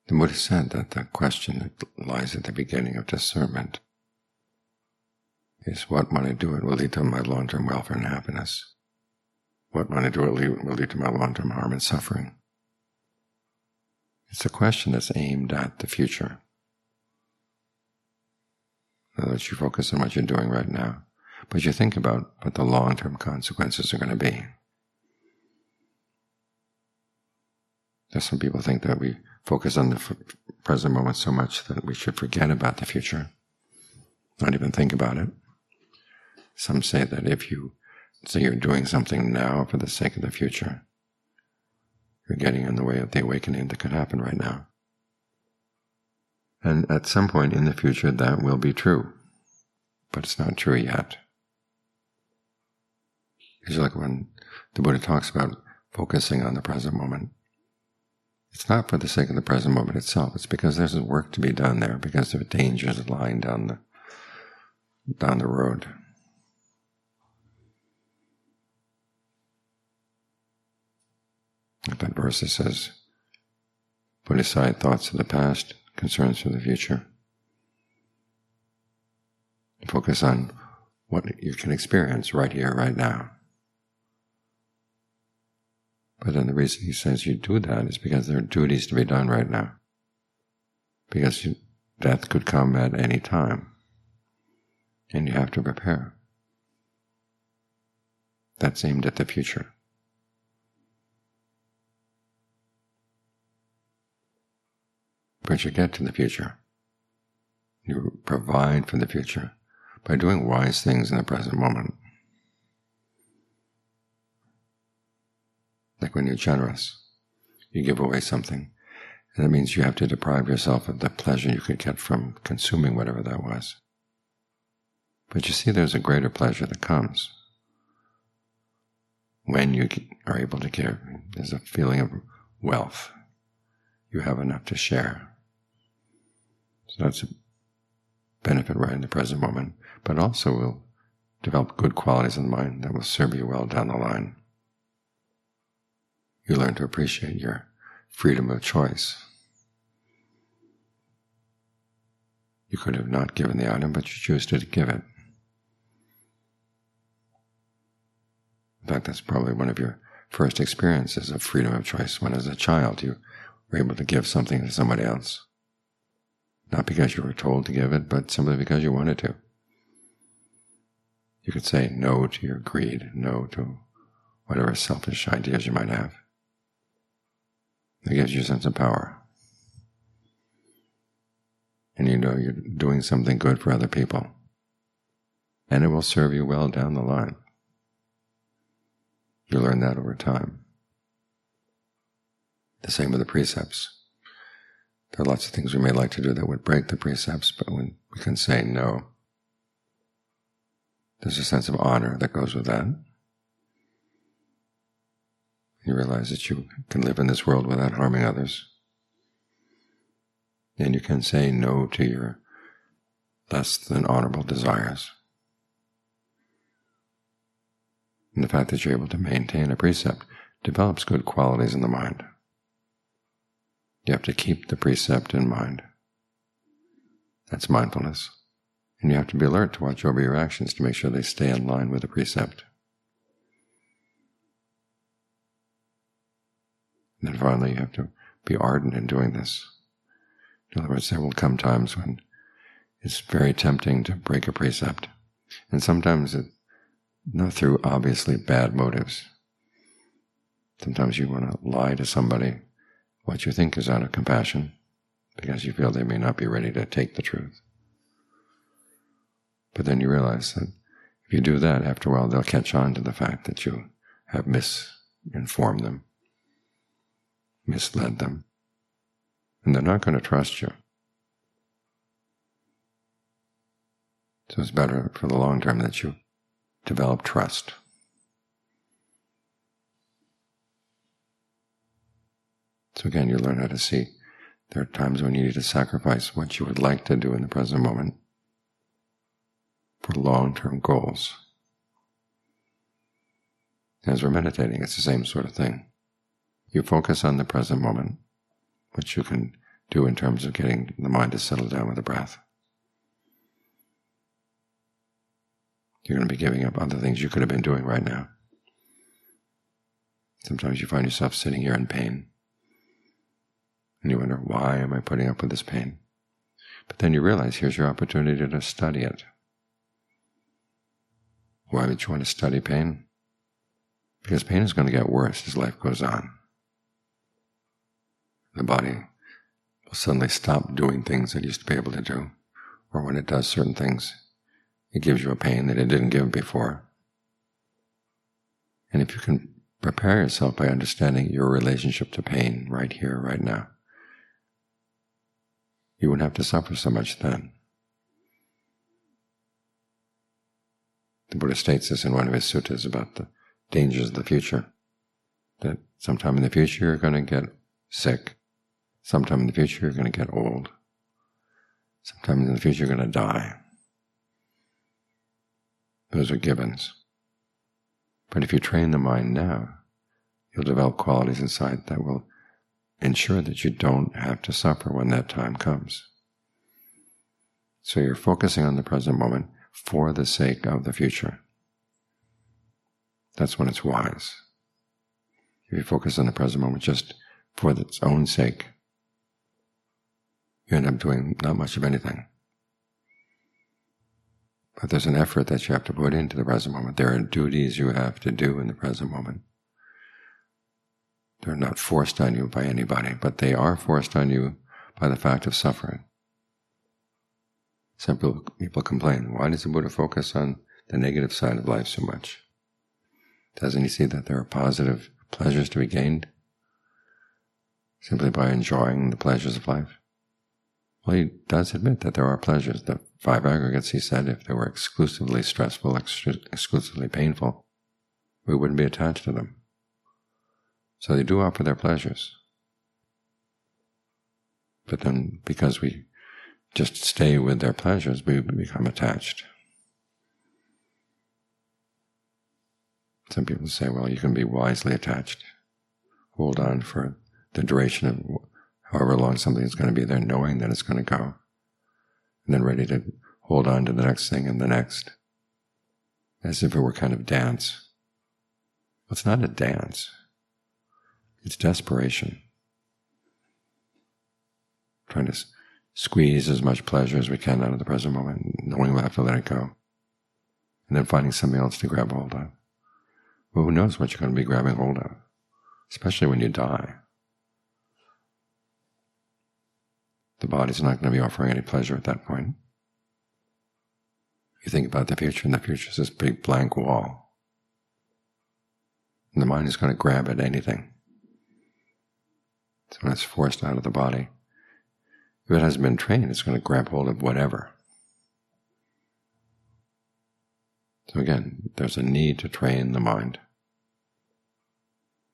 The Buddha said that the question that lies at the beginning of discernment is, what when I do it will lead to my long-term welfare and happiness? What when I do it will lead to my long-term harm and suffering? It's a question that's aimed at the future. In other words, you focus on what you're doing right now, but you think about what the long-term consequences are going to be. There's some people think that we focus on the present moment so much that we should forget about the future, not even think about it. Some say that if you say you're doing something now for the sake of the future, you're getting in the way of the awakening that could happen right now. And at some point in the future that will be true, but it's not true yet. It's like when the Buddha talks about focusing on the present moment. It's not for the sake of the present moment itself. It's because there's work to be done there, because there are dangers lying down the road. Like that verse that says, put aside thoughts of the past, concerns for the future. Focus on what you can experience right here, right now. But then the reason he says you do that is because there are duties to be done right now. Because death could come at any time, and you have to prepare. That's aimed at the future. But you get to the future. You provide for the future by doing wise things in the present moment. Like when you're generous, you give away something, and that means you have to deprive yourself of the pleasure you could get from consuming whatever that was. But you see, there's a greater pleasure that comes when you are able to give. There's a feeling of wealth. You have enough to share. So that's a benefit right in the present moment, but also will develop good qualities in the mind that will serve you well down the line. You learn to appreciate your freedom of choice. You could have not given the item, but you choose to give it. In fact, that's probably one of your first experiences of freedom of choice, when as a child you were able to give something to somebody else. Not because you were told to give it, but simply because you wanted to. You could say no to your greed, no to whatever selfish ideas you might have. It gives you a sense of power. And you know you're doing something good for other people. And it will serve you well down the line. You learn that over time. The same with the precepts. There are lots of things we may like to do that would break the precepts, but when we can say no, there's a sense of honor that goes with that. You realize that you can live in this world without harming others. And you can say no to your less than honorable desires. And the fact that you're able to maintain a precept develops good qualities in the mind. You have to keep the precept in mind. That's mindfulness. And you have to be alert to watch over your actions to make sure they stay in line with the precept. And then finally, you have to be ardent in doing this. In other words, there will come times when it's very tempting to break a precept. And sometimes not through obviously bad motives. Sometimes you want to lie to somebody what you think is out of compassion, because you feel they may not be ready to take the truth. But then you realize that if you do that, after a while they'll catch on to the fact that you have misinformed them, misled them, and they're not going to trust you. So it's better for the long term that you develop trust. So again, you learn how to see there are times when you need to sacrifice what you would like to do in the present moment for long-term goals. As we're meditating, it's the same sort of thing. You focus on the present moment, what you can do in terms of getting the mind to settle down with the breath. You're going to be giving up other things you could have been doing right now. Sometimes you find yourself sitting here in pain, and you wonder, why am I putting up with this pain? But then you realize here's your opportunity to study it. Why would you want to study pain? Because pain is going to get worse as life goes on. The body will suddenly stop doing things it used to be able to do, or when it does certain things, it gives you a pain that it didn't give before. And if you can prepare yourself by understanding your relationship to pain right here, right now, you wouldn't have to suffer so much then. The Buddha states this in one of his suttas about the dangers of the future, that sometime in the future you're going to get sick, sometime in the future you're going to get old, sometime in the future you're going to die. Those are givens. But if you train the mind now, you'll develop qualities inside that will ensure that you don't have to suffer when that time comes. So you're focusing on the present moment for the sake of the future. That's when it's wise. If you focus on the present moment just for its own sake, you end up doing not much of anything. But there's an effort that you have to put into the present moment. There are duties you have to do in the present moment. They're not forced on you by anybody, but they are forced on you by the fact of suffering. Some people complain, why does the Buddha focus on the negative side of life so much? Doesn't he see that there are positive pleasures to be gained simply by enjoying the pleasures of life? Well, he does admit that there are pleasures. The 5 aggregates, he said, if they were exclusively stressful, exclusively painful, we wouldn't be attached to them. So they do offer their pleasures. But then, because we just stay with their pleasures, we become attached. Some people say, well, you can be wisely attached. Hold on for the duration of however long something is going to be there, knowing that it's going to go, and then ready to hold on to the next thing and the next, as if it were kind of dance. Well, it's not a dance. It's desperation. Trying to squeeze as much pleasure as we can out of the present moment, knowing we'll have to let it go, and then finding something else to grab hold of. Well, who knows what you're going to be grabbing hold of, especially when you die. The body's not going to be offering any pleasure at that point. You think about the future, and the future is this big blank wall. And the mind is going to grab at anything. So when it's forced out of the body, if it hasn't been trained, it's going to grab hold of whatever. So again, there's a need to train the mind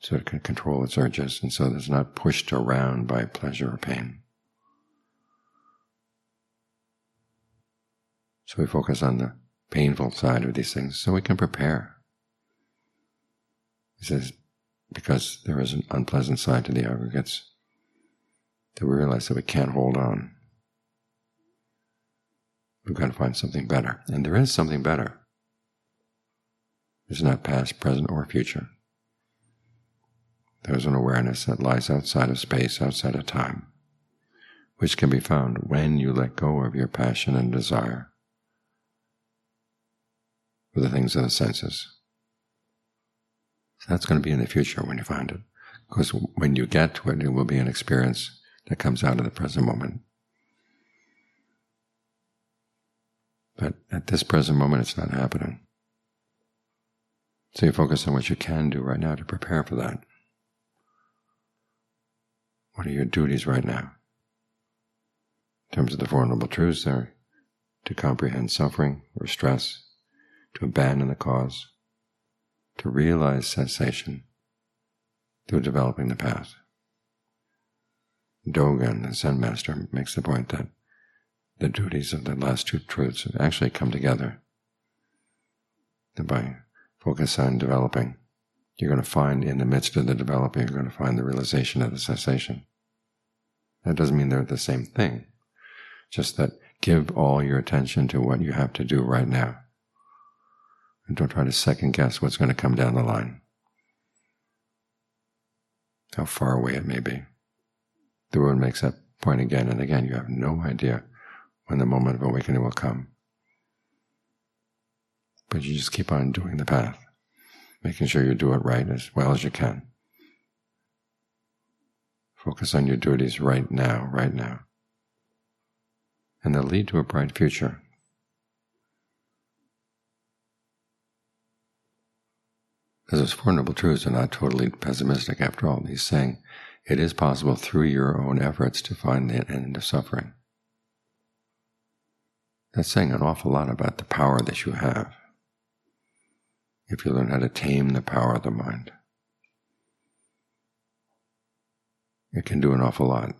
so it can control its urges, and so it's not pushed around by pleasure or pain. So we focus on the painful side of these things so we can prepare. He says, because there is an unpleasant side to the aggregates, that we realize that we can't hold on. We've got to find something better. And there is something better. It's not past, present, or future. There's an awareness that lies outside of space, outside of time, which can be found when you let go of your passion and desire for the things of the senses. So that's going to be in the future when you find it. Because when you get to it, it will be an experience that comes out of the present moment. But at this present moment, it's not happening. So you focus on what you can do right now to prepare for that. What are your duties right now? In terms of the Four Noble Truths, they're to comprehend suffering or stress, to abandon the cause, to realize cessation through developing the path. Dogen, the Zen master, makes the point that the duties of the last 2 truths actually come together. And by focus on developing, you're going to find in the midst of the developing, you're going to find the realization of the cessation. That doesn't mean they're the same thing. Just that give all your attention to what you have to do right now. And don't try to second guess what's going to come down the line, how far away it may be. The Buddha makes that point again and again. You have no idea when the moment of awakening will come. But you just keep on doing the path, making sure you do it right as well as you can. Focus on your duties right now, and they'll lead to a bright future. Because those Four Noble Truths are not totally pessimistic after all. He's saying it is possible through your own efforts to find the end of suffering. That's saying an awful lot about the power that you have, if you learn how to tame the power of the mind. It can do an awful lot.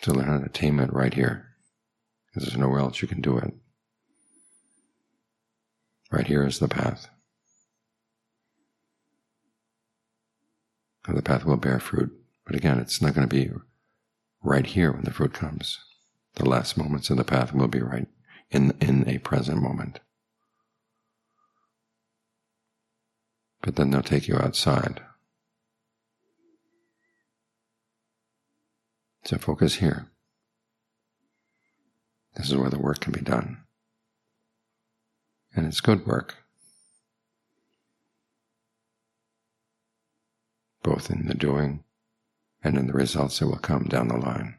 So learn how to tame it right here, because there's nowhere else you can do it. Right here is the path. And the path will bear fruit, but again, it's not going to be right here when the fruit comes. The last moments of the path will be right in a present moment. But then they'll take you outside. So focus here. This is where the work can be done. And it's good work, both in the doing and in the results that will come down the line.